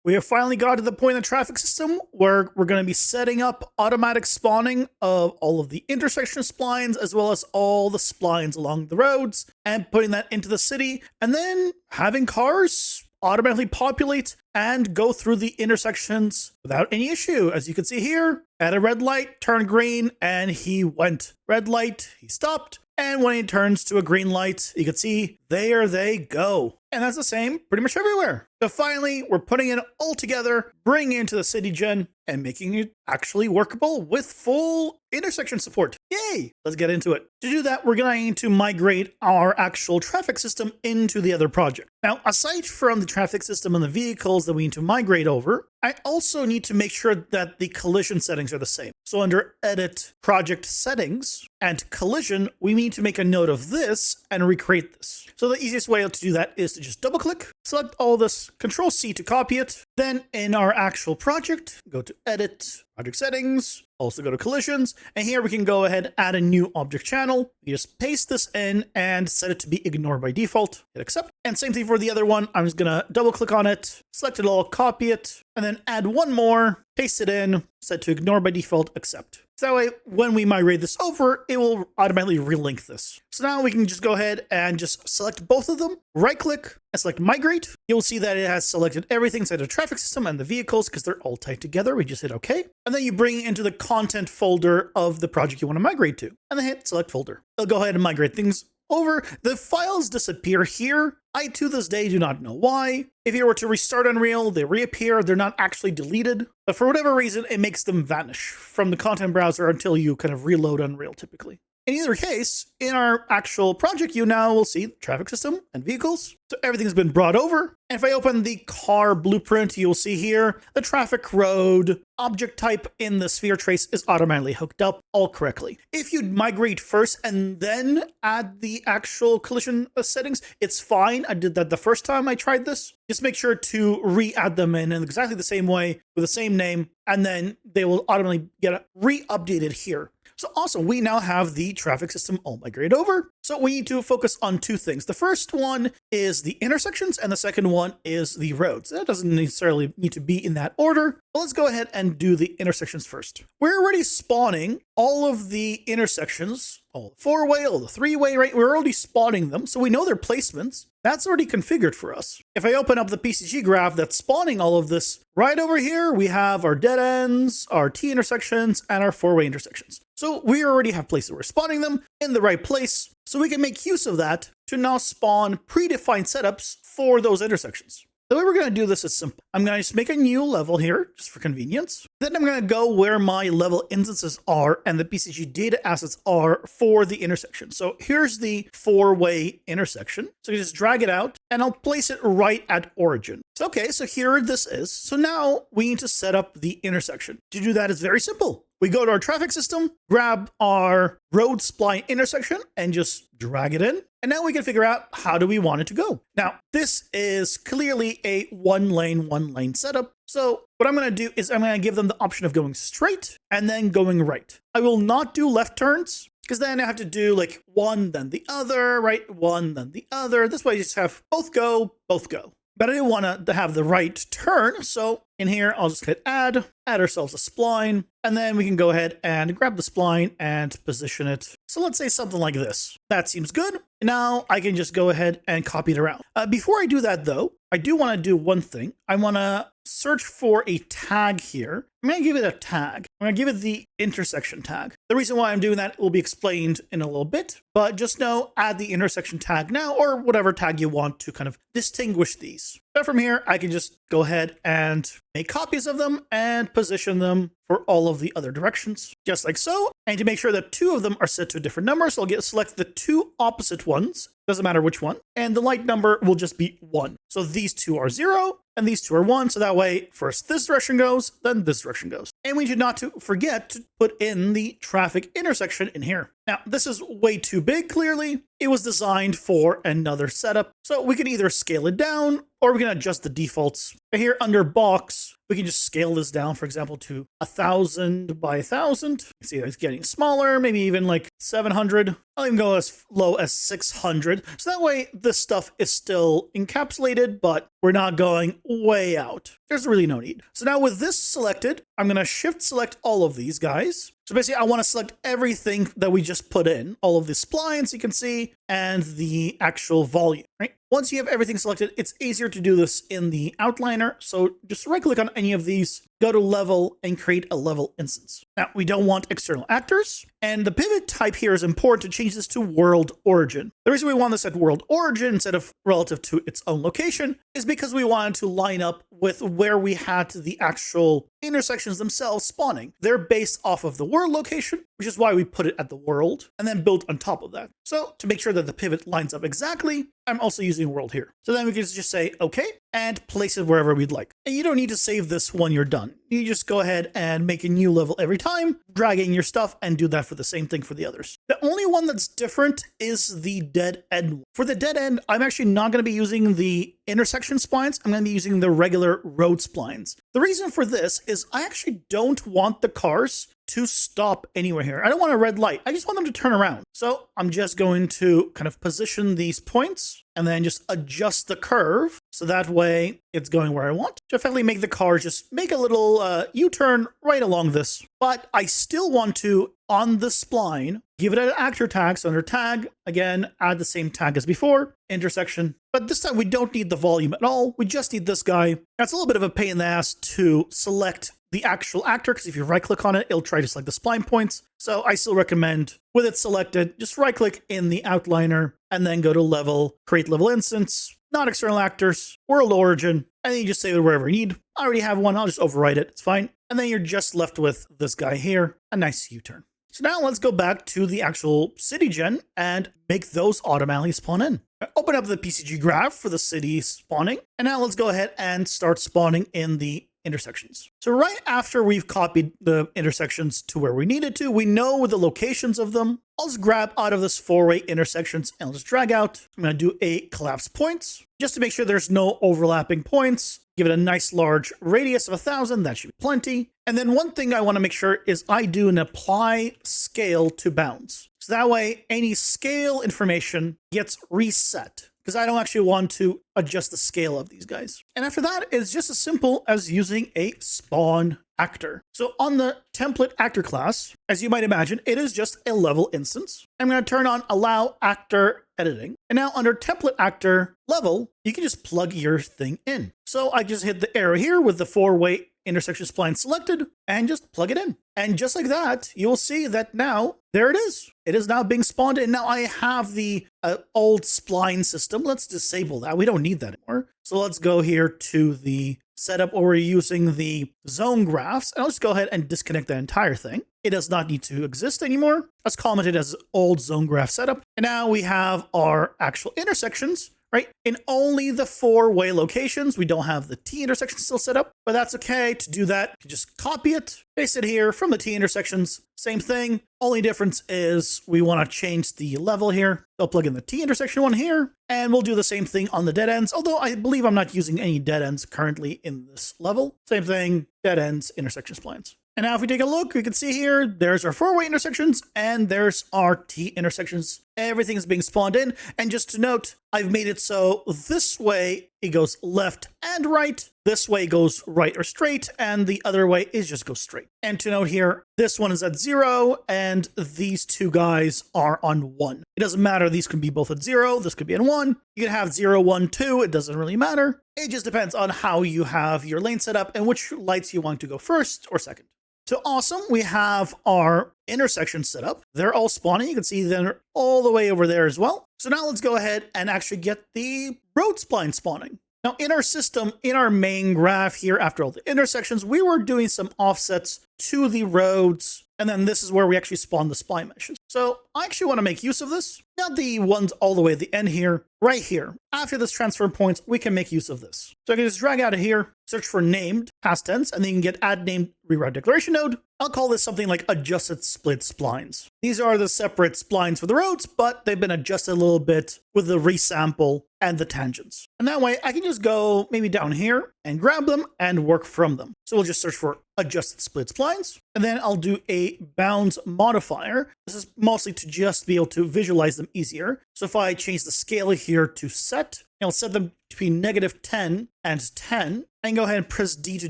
We have finally got to the point in the traffic system where we're going to be setting up automatic spawning of all of the intersection splines as well as all the splines along the roads and putting that into the city and then having cars automatically populate and go through the intersections without any issue. As you can see here, at a red light, turned green, and he went. Red light, he stopped. And when he turns to a green light, you can see there they go. And that's the same pretty much everywhere. So finally, we're putting it all together, bringing it into the city gen, and making it actually workable with full intersection support. Yay! Let's get into it. To do that, we're going to migrate our actual traffic system into the other project. Now, aside from the traffic system and the vehicles that we need to migrate over, I also need to make sure that the collision settings are the same. So under Edit, Project Settings, and Collision, we need to make a note of this and recreate this. So the easiest way to do that is to just double click, select all this, Control C to copy it. Then in our actual project, go to Edit, Project Settings, also go to Collisions, and here we can go ahead and add a new object channel. You just paste this in and set it to be ignored by default. Hit accept. And same thing for the other one. I'm just gonna double click on it, select it all, copy it, and then add one more, paste it in, set to ignore by default, accept. So that way, when we migrate this over, it will automatically relink this. So now we can just go ahead and just select both of them, right click, and select migrate. You'll see that it has selected everything inside the traffic system and the vehicles because they're all tied together. We just hit OK. And then you bring it into the content folder of the project you want to migrate to, and then hit select folder. It'll go ahead and migrate things over. The files disappear here. I, to this day, do not know why. If you were to restart Unreal, they reappear. They're not actually deleted, but for whatever reason, it makes them vanish from the content browser until you kind of reload Unreal typically. In either case, in our actual project, you now will see traffic system and vehicles. So everything's been brought over. And if I open the car blueprint, you'll see here the traffic road object type in the sphere trace is automatically hooked up all correctly. If you'd migrate first and then add the actual collision settings, it's fine. I did that the first time I tried this. Just make sure to re-add them in exactly the same way with the same name, and then they will automatically get re-updated here. So awesome, we now have the traffic system all migrated over. So we need to focus on two things. The first one is the intersections, and the second one is the roads. That doesn't necessarily need to be in that order, but let's go ahead and do the intersections first. We're already spawning all of the intersections, all the four-way, all the three-way, right? We're already spawning them, so we know their placements. That's already configured for us. If I open up the PCG graph that's spawning all of this, right over here, we have our dead ends, our T intersections, and our four-way intersections. So we already have places we're spawning them in the right place, so we can make use of that to now spawn predefined setups for those intersections. The way we're going to do this is simple. I'm going to just make a new level here, just for convenience. Then I'm going to go where my level instances are and the PCG data assets are for the intersection. So here's the four-way intersection. So you just drag it out, and I'll place it right at origin. So, okay, so here this is. So now we need to set up the intersection. To do that, it's very simple. We go to our traffic system, grab our road spline intersection, and just drag it in. And now we can figure out how do we want it to go. Now, this is clearly a one lane setup. So what I'm going to do is I'm going to give them the option of going straight and then going right. I will not do left turns, because then I have to do like one, then the other, right? One, then the other. This way you just have both go, both go. But I do want to have the right turn, so in here, I'll just hit add ourselves a spline, and then we can go ahead and grab the spline and position it. So let's say something like this. That seems good. Now I can just go ahead and copy it around. Before I do that though, I do want to do one thing. I want to search for a tag here. I'm going to give it a tag. I'm going to give it the intersection tag. The reason why I'm doing that will be explained in a little bit, but just know, add the intersection tag now, or whatever tag you want to kind of distinguish these. But from here, I can just go ahead and make copies of them and position them for all of the other directions, just like so. And to make sure that two of them are set to a different number, so I'll select the two opposite ones, doesn't matter which one, and the light number will just be 1. So these two are 0, and these two are 1, so that way, first this direction goes, then this direction goes. And we should not to forget to put in the traffic intersection in here. Now, this is way too big, clearly. It was designed for another setup, so we can either scale it down or we can adjust the defaults. Here under box, we can just scale this down, for example, to 1,000 by 1,000. You see it's getting smaller, maybe even like 700. I'll even go as low as 600. So that way this stuff is still encapsulated, but we're not going way out. There's really no need. So now with this selected, I'm going to shift select all of these guys. So basically I want to select everything that we just put in, all of the splines you can see, and the actual volume, right? Once you have everything selected, it's easier to do this in the outliner. So just right click on any of these, go to level and create a level instance. Now we don't want external actors, and the pivot type here is important to change this to world origin. The reason we want this at world origin instead of relative to its own location is because we wanted to line up with where we had the actual intersections themselves spawning. They're based off of the world location, which is why we put it at the world and then built on top of that. So to make sure that the pivot lines up exactly, I'm also using world here. So then we can just say okay and place it wherever we'd like. And you don't need to save this when you're done. You just go ahead and make a new level every time, drag in your stuff, and do that for the same thing for the others. The only one that's different is the dead end. For the dead end, I'm actually not going to be using the intersection splines. I'm going to be using the regular road splines. The reason for this is I actually don't want the cars to stop anywhere here. I don't want a red light. I just want them to turn around. So I'm just going to kind of position these points and then just adjust the curve so that way it's going where I want. To effectively make the car just make a little U-turn right along this. But I still want to, on the spline, give it an actor tag. So under tag, again, add the same tag as before, intersection. But this time we don't need the volume at all. We just need this guy. That's a little bit of a pain in the ass to select the actual actor, because if you right click on it, it'll try to select the spline points. So I still recommend with it selected, just right click in the outliner and then go to level, create level instance, not external actors, world origin, and then you just save it wherever you need. I already have one. I'll just overwrite it. It's fine. And then you're just left with this guy here, a nice U-turn. So now let's go back to the actual city gen and make those automatically spawn in. Open up the PCG graph for the city spawning. And now let's go ahead and start spawning in the intersections. So right after we've copied the intersections to where we needed to, we know the locations of them. I'll just grab out of this 4-way intersections and I'll just drag out. I'm going to do a collapse points just to make sure there's no overlapping points. Give it a nice large radius of 1,000. That should be plenty. And then one thing I want to make sure is I do an apply scale to bounds. So that way any scale information gets reset, because I don't actually want to adjust the scale of these guys. And after that, it's just as simple as using a spawn actor. So on the template actor class, as you might imagine, it is just a level instance. I'm going to turn on allow actor editing. And now under template actor level, you can just plug your thing in. So I just hit the arrow here with the 4-way intersection spline selected and just plug it in. And just like that, you'll see that now there it is. It is now being spawned in. Now I have the old spline system. Let's disable that. We don't need that anymore. So let's go here to the setup where we're using the zone graphs. And I'll just go ahead and disconnect that entire thing. It does not need to exist anymore. Let's comment it as old zone graph setup. And now we have our actual intersections, right? In only the 4-way locations. We don't have the T intersection still set up, but that's okay. To do that, you just copy it, paste it here from the T intersections. Same thing. Only difference is we want to change the level here. I'll plug in the T intersection one here, and we'll do the same thing on the dead ends. Although I believe I'm not using any dead ends currently in this level. Same thing, dead ends, intersection splines. And now if we take a look, we can see here, there's our 4-way intersections and there's our T intersections. Everything is being spawned in. And just to note, I've made it so this way it goes left and right. This way goes right or straight, and the other way is just go straight. And to note here, this one is at 0 and these two guys are on 1. It doesn't matter. These can be both at 0. This could be at 1. You can have 0, 1, 2. It doesn't really matter. It just depends on how you have your lane set up and which lights you want to go first or second. So awesome, we have our intersection set up. They're all spawning. You can see they're all the way over there as well. So now let's go ahead and actually get the road spline spawning. Now in our system, in our main graph here, after all the intersections, we were doing some offsets to the roads. And then this is where we actually spawn the spline meshes. So I actually want to make use of this. not the ones all the way at the end here, right here. After this transfer points, we can make use of this. So I can just drag out of here, search for named, past tense, and then you can get add named reroute declaration node. I'll call this something like adjusted split splines. These are the separate splines for the roads, but they've been adjusted a little bit with the resample and the tangents. And that way I can just go maybe down here and grab them and work from them. So we'll just search for adjusted split splines, and then I'll do a bounds modifier. This is mostly to just be able to visualize them easier. So if I change the scale here to set, I'll set them between -10 and 10, and go ahead and press D to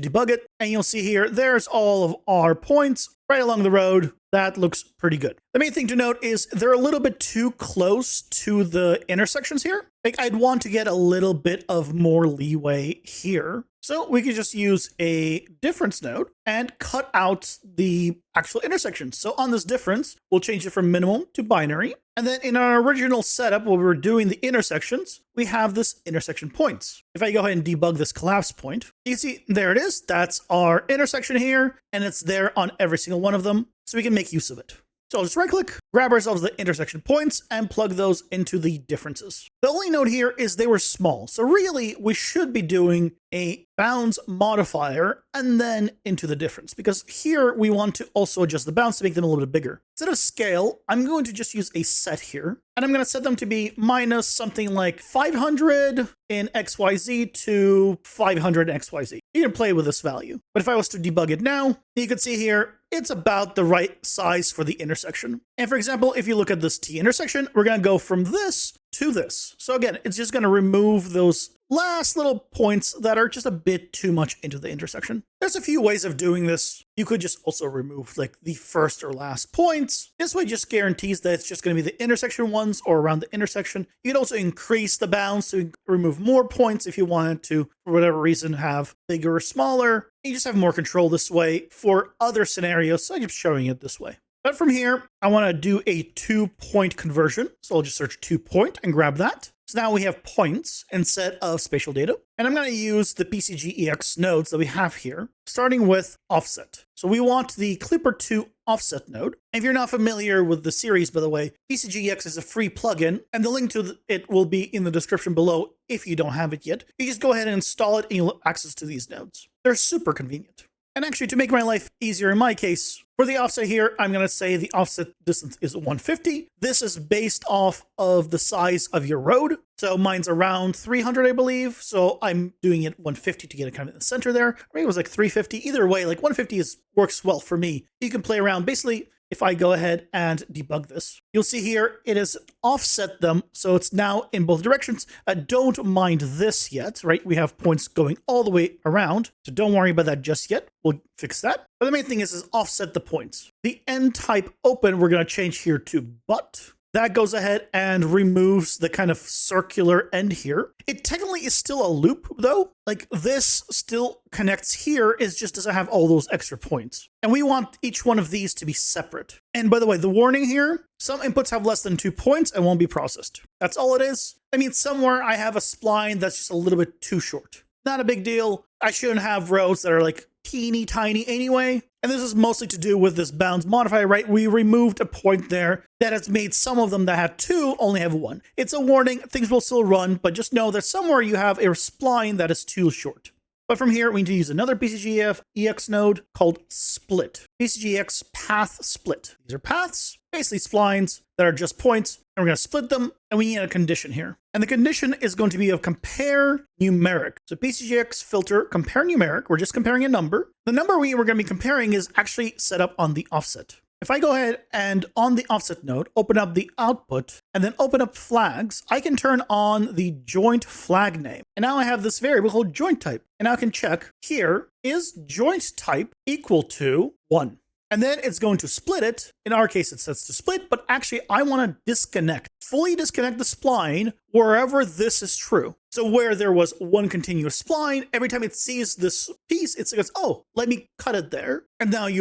debug it. And you'll see here, there's all of our points right along the road. That looks pretty good. The main thing to note is they're a little bit too close to the intersections here. Like, I'd want to get a little bit of more leeway here. So we could just use a difference node and cut out the actual intersections. So on this difference, we'll change it from minimum to binary. And then in our original setup, where we were doing the intersections, we have this intersection points. If I go ahead and debug this collapse point, you can see there it is. That's our intersection here, and it's there on every single one of them. So we can make use of it. So I'll just right click, grab ourselves the intersection points, and plug those into the differences. The only note here is they were small. So really, we should be doing a bounds modifier and then into the difference, because here we want to also adjust the bounds to make them a little bit bigger. Instead of scale, I'm going to just use a set here, and I'm going to set them to be minus something like 500 in XYZ to 500 in XYZ. You can play with this value. But if I was to debug it now, you can see here, it's about the right size for the intersection. And for example, if you look at this T intersection, we're going to go from this to this. So again, it's just going to remove those last little points that are just a bit too much into the intersection. There's a few ways of doing this. You could just also remove like the first or last points. This way just guarantees that it's just going to be the intersection ones or around the intersection. You could also increase the bounds to remove more points if you wanted to, for whatever reason, have bigger or smaller. You just have more control this way for other scenarios. So I'm just showing it this way. But from here, I want to do a 2-point conversion. So I'll just search 2-point and grab that. So now we have points instead of spatial data. And I'm going to use the PCG-EX nodes that we have here, starting with offset. So we want the Clipper2 offset node. And if you're not familiar with the series, by the way, PCG-EX is a free plugin, and the link to it will be in the description below if you don't have it yet. You just go ahead and install it and you'll have access to these nodes. They're super convenient. And actually, to make my life easier in my case, for the offset here, I'm going to say the offset distance is 150. This is based off of the size of your road. So mine's around 300, I believe. So I'm doing it 150 to get it kind of in the center there. Or maybe it was like 350. Either way, like 150 works well for me. You can play around. Basically, if I go ahead and debug this, you'll see here it is offset them. So it's now in both directions. Don't mind this yet, right? We have points going all the way around. So don't worry about that just yet. We'll fix that. But the main thing is offset the points. The end type open, we're going to change here to but. That goes ahead and removes the kind of circular end here. It technically is still a loop though. Like this still connects here, it just doesn't have all those extra points. And we want each one of these to be separate. And by the way, the warning here, some inputs have less than 2 points and won't be processed. That's all it is. I mean, somewhere I have a spline that's just a little bit too short. Not a big deal. I shouldn't have roads that are like teeny tiny anyway. And this is mostly to do with this bounds modifier, right? We removed a point there that has made some of them that had 2 only have 1. It's a warning, things will still run, but just know that somewhere you have a spline that is too short. But from here, we need to use another PCG-EX node called split. PCG-EX path split. These are paths, basically splines that are just points, and we're going to split them, and we need a condition here. And the condition is going to be of compare numeric. So PCG-EX filter compare numeric, we're just comparing a number. The number we're going to be comparing is actually set up on the offset. If I go ahead and on the offset node, open up the output and then open up flags, I can turn on the joint flag name. And now I have this variable called joint type. And now I can check here, is joint type equal to 1? And then it's going to split it. In our case, it sets to split, but actually I want to disconnect, fully disconnect the spline wherever this is true. So where there was one continuous spline, every time it sees this piece, it goes, oh, let me cut it there. And now we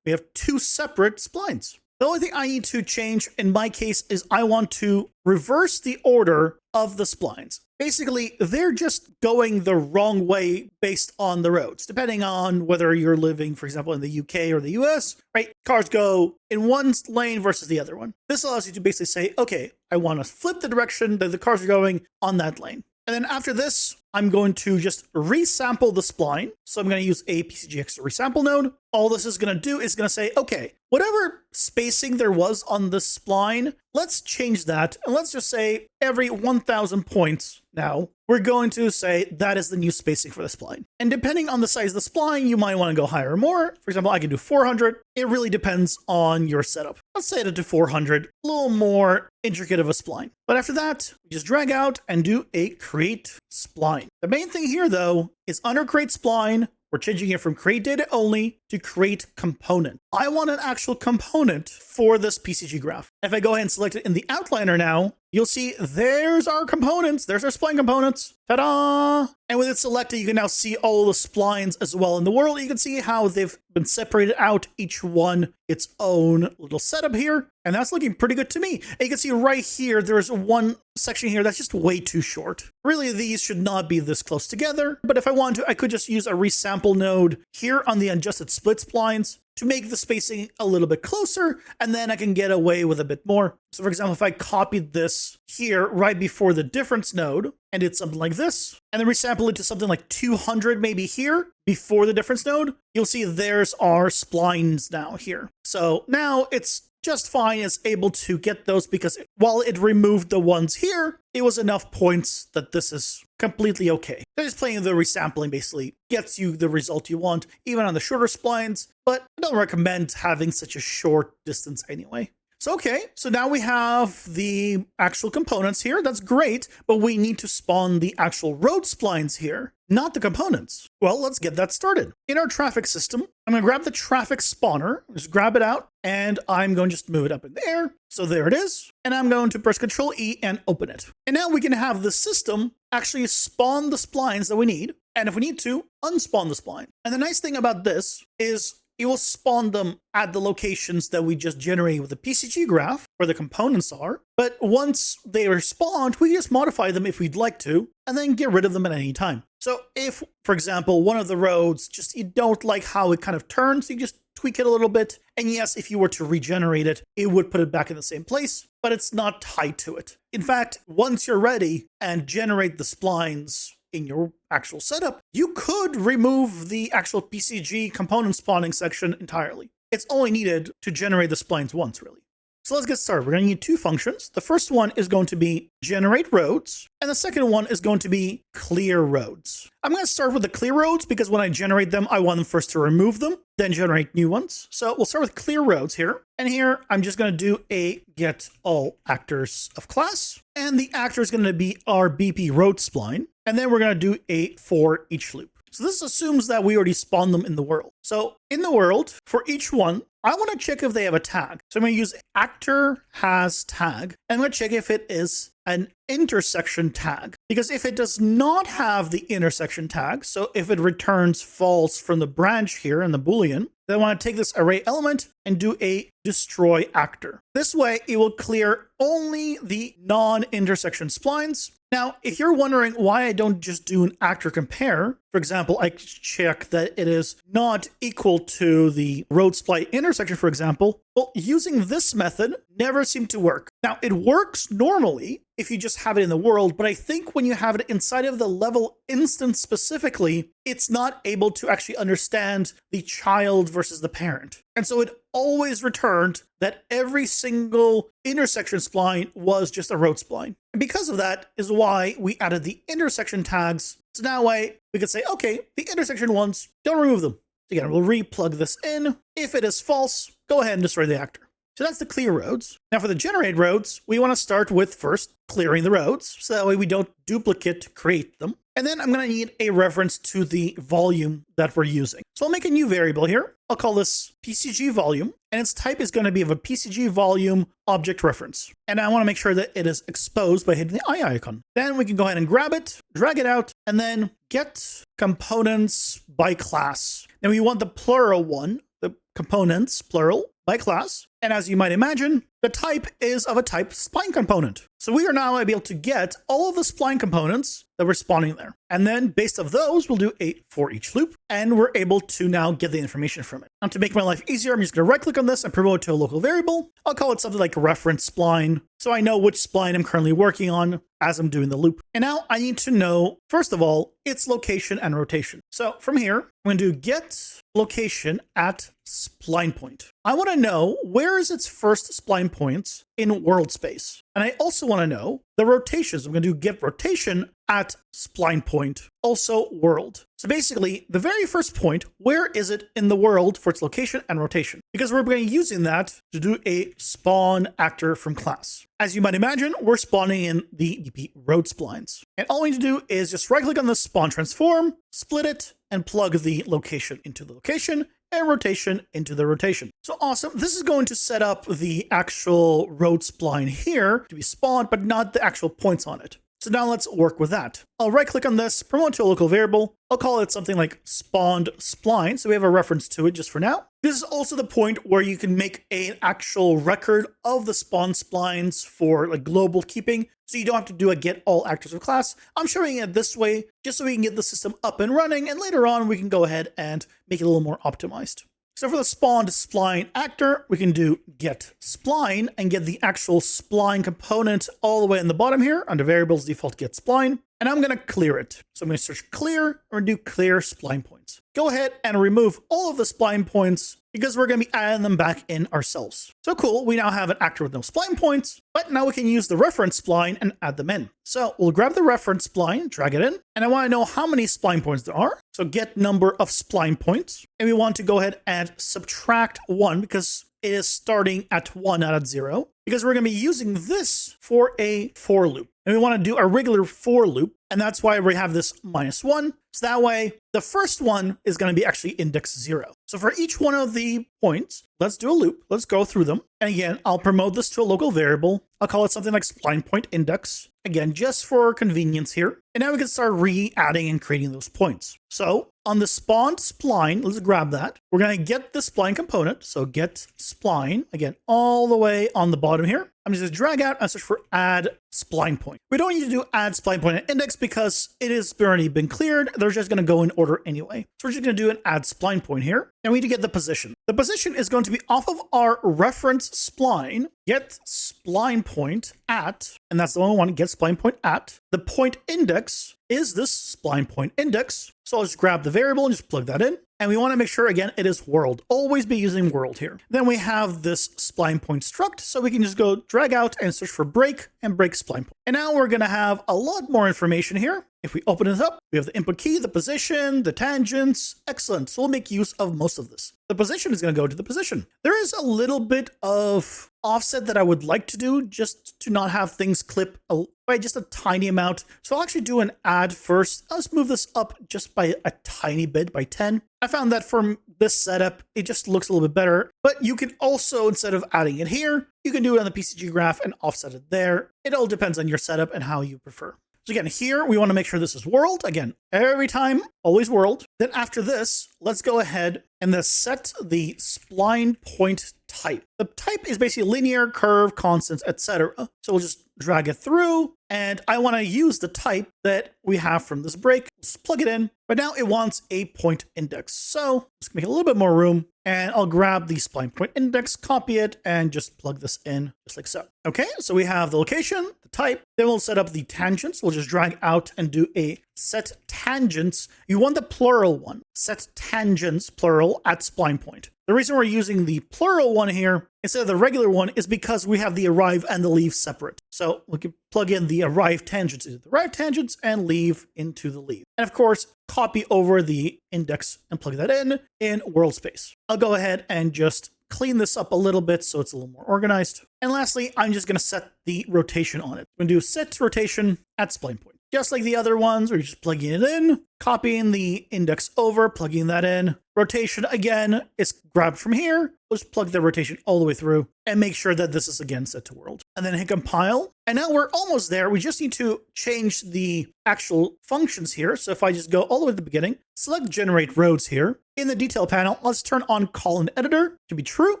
have 2 separate splines. The only thing I need to change in my case is I want to reverse the order of the splines. Basically, they're just going the wrong way based on the roads, depending on whether you're living, for example, in the UK or the US, right? Cars go in one lane versus the other one. This allows you to basically say, okay, I want to flip the direction that the cars are going on that lane. And then after this, I'm going to just resample the spline. So I'm going to use a PCG-X resample node. All this is going to do is going to say, okay, whatever spacing there was on the spline, let's change that. And let's just say every 1,000 points now, we're going to say that is the new spacing for the spline. And depending on the size of the spline, you might want to go higher or more. For example, I can do 400. It really depends on your setup. Let's set it to 400, a little more intricate of a spline. But after that, we just drag out and do a create spline. The main thing here, though, is under create spline, we're changing it from create data only to create component. I want an actual component for this PCG graph. If I go ahead and select it in the outliner now, you'll see there's our components. There's our spline components. Ta-da! And with it selected, you can now see all the splines as well in the world. You can see how they've been separated out, each one its own little setup here. And that's looking pretty good to me. And you can see right here, there's one section here that's just way too short. Really, these should not be this close together. But if I want to, I could just use a resample node here on the adjusted split splines to make the spacing a little bit closer, and then I can get away with a bit more. So for example, if I copied this here right before the difference node and did something like this, and then resample it to something like 200 maybe here before the difference node, you'll see there's our splines now here. So now it's just fine, it's able to get those because while it removed the ones here, it was enough points that this is completely okay. So just playing the resampling basically gets you the result you want, even on the shorter splines, but I don't recommend having such a short distance anyway. So okay, so now we have the actual components here. That's great, but we need to spawn the actual road splines here, not the components. Well, let's get that started. In our traffic system, I'm going to grab the traffic spawner, just grab it out, and I'm going to just move it up in the air. So there it is. And I'm going to press Control E and open it. And now we can have the system actually spawn the splines that we need. And if we need to, unspawn the spline. And the nice thing about this is it will spawn them at the locations that we just generated with the PCG graph, where the components are. But once they are spawned, we can just modify them if we'd like to, and then get rid of them at any time. So if, for example, one of the roads, just you don't like how it kind of turns, you just tweak it a little bit. And yes, if you were to regenerate it, it would put it back in the same place, but it's not tied to it. In fact, once you're ready and generate the splines in your actual setup, you could remove the actual PCG component spawning section entirely. It's only needed to generate the splines once, really. So let's get started. We're going to need two functions. The first one is going to be generate roads, and the second one is going to be clear roads. I'm going to start with the clear roads because when I generate them, I want them first to remove them, then generate new ones. So we'll start with clear roads here. And here, I'm just going to do a get all actors of class. And the actor is going to be our BP road spline. And then we're going to do a for each loop. So this assumes that we already spawned them in the world. So in the world, for each one, I want to check if they have a tag. So I'm going to use actor has tag. And I'm going to check if it is an intersection tag. Because if it does not have the intersection tag, so if it returns false from the branch here in the Boolean, then I want to take this array element and do a destroy actor. This way, it will clear only the non-intersection splines. Now, if you're wondering why I don't just do an actor compare, for example, I check that it is not equal to the road spline intersection, for example, well, using this method never seemed to work. Now, it works normally if you just have it in the world, but I think when you have it inside of the level instance specifically, it's not able to actually understand the child versus the parent. And so it always returned that every single intersection spline was just a road spline. And because of that is why we added the intersection tags. So now we could say, okay, the intersection ones, don't remove them. So again, we'll re-plug this in. If it is false, go ahead and destroy the actor. So that's the clear roads. Now for the generate roads, we want to start with first clearing the roads. So that way we don't duplicate create them. And then I'm going to need a reference to the volume that we're using. So I'll make a new variable here. I'll call this PCG volume, and its type is going to be of a PCG volume object reference. And I want to make sure that it is exposed by hitting the eye icon. Then we can go ahead and grab it, drag it out, and then get components by class. Now we want the plural one, the components, plural, by class. And as you might imagine, the type is of a type spline component. So we are now able to get all of the spline components that were spawning there. And then based off those, we'll do a for each loop, and we're able to now get the information from it. Now to make my life easier, I'm just going to right click on this and promote it to a local variable. I'll call it something like reference spline, so I know which spline I'm currently working on as I'm doing the loop. And now I need to know, first of all, its location and rotation. So from here, I'm going to do get location at spline point. I want to know where is its first spline points in world space. And I also want to know the rotations. I'm going to do get rotation at spline point, also world. So basically, the very first point, where is it in the world for its location and rotation? Because we're going to be using that to do a spawn actor from class. As you might imagine, we're spawning in the DP road splines. And all we need to do is just right click on the spawn transform, split it, and plug the location into the location and rotation into the rotation. So awesome. This is going to set up the actual road spline here to be spawned, but not the actual points on it. So now let's work with that. I'll right click on this, promote to a local variable. I'll call it something like spawned spline. So we have a reference to it just for now. This is also the point where you can make an actual record of the spawn splines for like global keeping. So you don't have to do a get all actors of class. I'm showing it this way just so we can get the system up and running. And later on, we can go ahead and make it a little more optimized. So for the spawned spline actor, we can do get spline and get the actual spline component all the way in the bottom here under variables default get spline. And I'm going to clear it. So I'm going to search clear or do clear spline points. Go ahead and remove all of the spline points because we're going to be adding them back in ourselves. So cool. We now have an actor with no spline points, but now we can use the reference spline and add them in. So we'll grab the reference spline, drag it in, and I want to know how many spline points there are. So get number of spline points. And we want to go ahead and subtract 1 because it is starting at 1, not at 0, because we're going to be using this for a for loop. And we want to do a regular for loop. And that's why we have this -1. So that way, the first one is going to be actually index 0. So for each one of the points, let's do a loop. Let's go through them. And again, I'll promote this to a local variable. I'll call it something like spline point index. Again, just for convenience here. And now we can start re-adding and creating those points. So on the spawned spline, let's grab that. We're going to get the spline component. So get spline, again, all the way on the bottom here. I'm just going to drag out and search for add spline point. We don't need to do add spline point and index because it has already been cleared. They're just going to go in order anyway. So we're just going to do an add spline point here. And we need to get the position. The position is going to be off of our reference spline, get spline point at, and that's the one we want to get spline point at. The point index is this spline point index. So I'll just grab the variable and just plug that in. And we want to make sure, again, it is world. Always be using world here. Then we have this spline point struct. So we can just go drag out and search for break and break spline point. And now we're going to have a lot more information here. If we open it up, we have the input key, the position, the tangents. Excellent. So we'll make use of most of this. The position is going to go to the position. There is a little bit of offset that I would like to do just to not have things clip by just a tiny amount. So I'll actually do an add first. I'll just move this up just by a tiny bit, by 10. I found that from this setup, it just looks a little bit better. But you can also, instead of adding it here, you can do it on the PCG graph and offset it there. It all depends on your setup and how you prefer. So again, here we want to make sure this is world. Again, every time, always world. Then after this, let's go ahead and then set the spline point type. The type is basically linear, curve, constants, etc. So we'll just drag it through. And I want to use the type that we have from this break. Just plug it in. But now it wants a point index. So let's make a little bit more room. And I'll grab the spline point index, copy it, and just plug this in just like so. Okay, so we have the location, the type. Then we'll set up the tangents. We'll just drag out and do a set tangents. You want the plural one. Set tangents, plural, at spline point. The reason we're using the plural one here instead of the regular one is because we have the arrive and the leave separate. So we can plug in the arrive tangents into the arrive tangents and leave into the leave. And of course, copy over the index and plug that in world space. I'll go ahead and just clean this up a little bit so it's a little more organized. And lastly, I'm just going to set the rotation on it. I'm going to do set rotation at spline point. Just like the other ones, we're just plugging it in. copying the index over, plugging that in. Rotation, again, is grabbed from here. We'll just plug the rotation all the way through and make sure that this is again set to world. And then hit compile. And now we're almost there. We just need to change the actual functions here. So if I just go all the way to the beginning, select generate roads here. In the detail panel, let's turn on column editor to be true.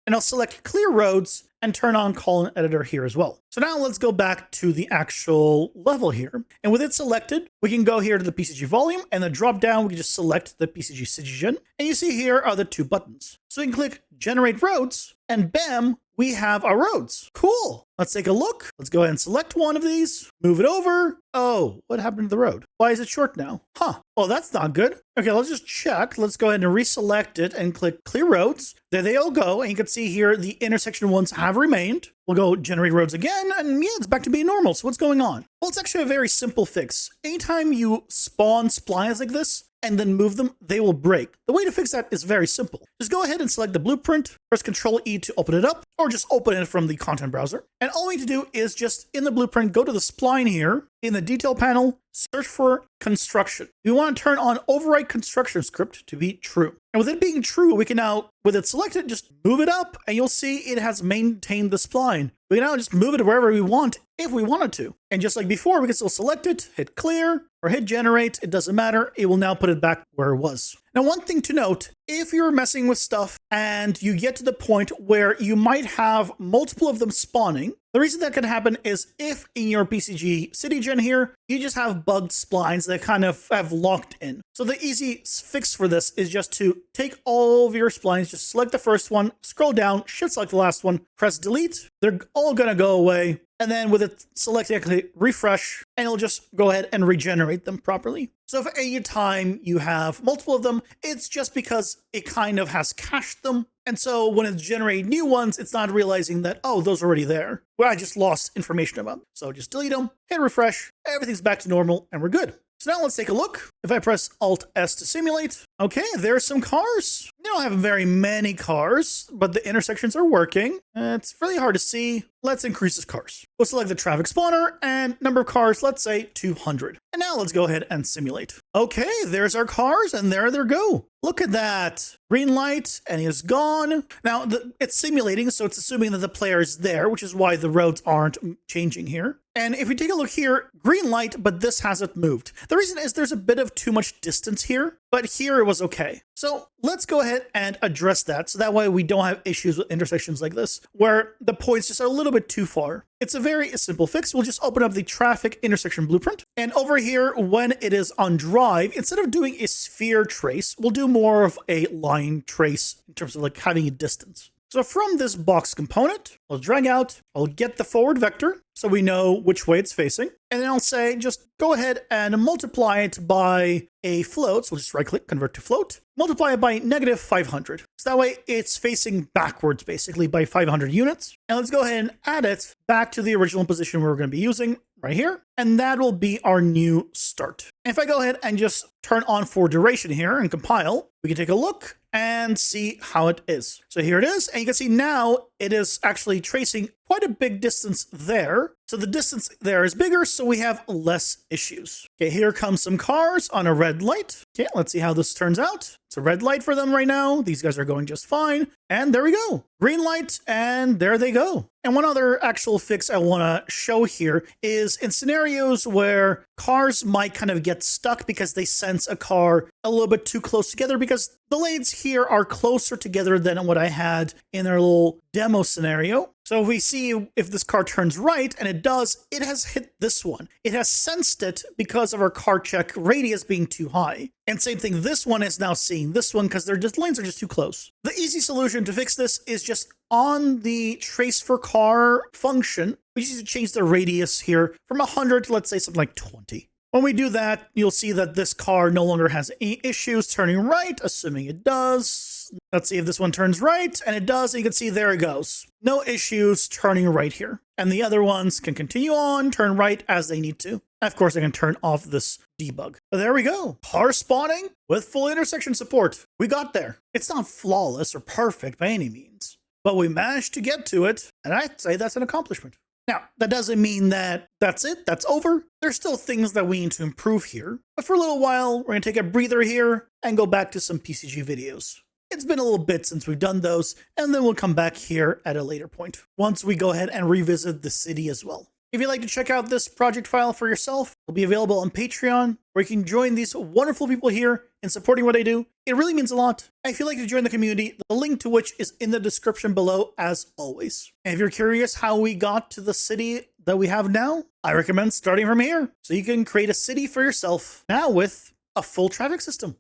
And I'll select clear roads and turn on column editor here as well. So now let's go back to the actual level here. And with it selected, we can go here to the PCG volume, and the drop down, we can just select the PCG CityGen. And you see here are the two buttons. So we can click generate roads, and bam, we have our roads. Cool. Let's take a look. Let's go ahead and select one of these, move it over. Oh, what happened to the road? Why is it short now? Huh. Well, that's not good. Okay, let's just check. Let's go ahead and reselect it and click clear roads. There they all go. And you can see here the intersection ones have remained. We'll go generate roads again, and yeah, it's back to being normal. So what's going on? Well, it's actually a very simple fix. Anytime you spawn splines like this, and then move them, they will break. The way to fix that is very simple. Just go ahead and select the blueprint, press Ctrl E to open it up, or just open it from the content browser. And all we need to do is just in the blueprint, go to the spline here, in the detail panel, search for construction. We want to turn on override construction script to be true. And with it being true, we can now, with it selected, just move it up, and you'll see it has maintained the spline. We can now just move it wherever we want if we wanted to. And just like before, we can still select it, hit clear, or hit generate. It doesn't matter. It will now put it back where it was. Now, one thing to note, if you're messing with stuff and you get to the point where you might have multiple of them spawning, the reason that can happen is if in your PCG CityGen here, you just have bugged splines that kind of have locked in. So the easy fix for this is just to take all of your splines, just select the first one, scroll down, shift select the last one, press delete. They're all gonna go away. And then with it selected, click refresh, and it'll just go ahead and regenerate them properly. So if any time you have multiple of them, it's just because it kind of has cached them. And so when it's generating new ones, it's not realizing that, oh, those are already there. Well, I just lost information about them. So just delete them, hit refresh, everything's back to normal, and we're good. So now let's take a look. If I press Alt-S to simulate, okay, there's some cars. They don't have very many cars, but the intersections are working. It's really hard to see. Let's increase the cars. We'll select the traffic spawner and number of cars, let's say 200. And now let's go ahead and simulate. Okay, there's our cars, and there they go. Look at that. Green light, and he is gone. Now, it's simulating, so it's assuming that the player is there, which is why the roads aren't changing here. And if we take a look here, green light, but this hasn't moved. The reason is there's a bit of too much distance here, but here it was okay. So let's go ahead and address that, so that way we don't have issues with intersections like this, where the points just are a little bit too far. It's a very simple fix. We'll just open up the traffic intersection blueprint. And over here, when it is on drive, instead of doing a sphere trace, we'll do more of a line trace in terms of like having a distance. So from this box component, I'll drag out, I'll get the forward vector so we know which way it's facing. And then I'll say, just go ahead and multiply it by a float. So we'll just right click, convert to float, multiply it by negative 500. So that way it's facing backwards basically by 500 units. And let's go ahead and add it back to the original position we're going to be using right here. And that will be our new start. And if I go ahead and just turn on for duration here and compile, we can take a look and see how it is. So here it is. And you can see now it is actually tracing quite a big distance there. So the distance there is bigger, so we have less issues. Okay, here comes some cars on a red light. Okay, let's see how this turns out. It's a red light for them right now. These guys are going just fine. And there we go. Green light, and there they go. And one other actual fix I want to show here is in scenarios where cars might kind of get stuck because they sense a car a little bit too close together, because the lanes here are closer together than what I had in our little demo scenario. So if we see if this car turns right, and it does, it has hit this one. It has sensed it because of our car check radius being too high. And same thing, this one is now seeing this one because their lanes are just too close. The easy solution to fix this is just on the trace for car function, we just need to change the radius here from 100 to, let's say, something like 20. When we do that, you'll see that this car no longer has any issues turning right, assuming it does. Let's see if this one turns right, and it does. And you can see there it goes. No issues turning right here. And the other ones can continue on, turn right as they need to. And of course, I can turn off this debug. But there we go. Car spawning with full intersection support. We got there. It's not flawless or perfect by any means, but we managed to get to it, and I'd say that's an accomplishment. Now, that doesn't mean that that's it, that's over. There's still things that we need to improve here. But for a little while, we're going to take a breather here and go back to some PCG videos. It's been a little bit since we've done those, and then we'll come back here at a later point, once we go ahead and revisit the city as well. If you'd like to check out this project file for yourself, it'll be available on Patreon, where you can join these wonderful people here in supporting what I do. It really means a lot. And if you'd like to join the community, the link to which is in the description below as always. And if you're curious how we got to the city that we have now, I recommend starting from here, so you can create a city for yourself now with a full traffic system.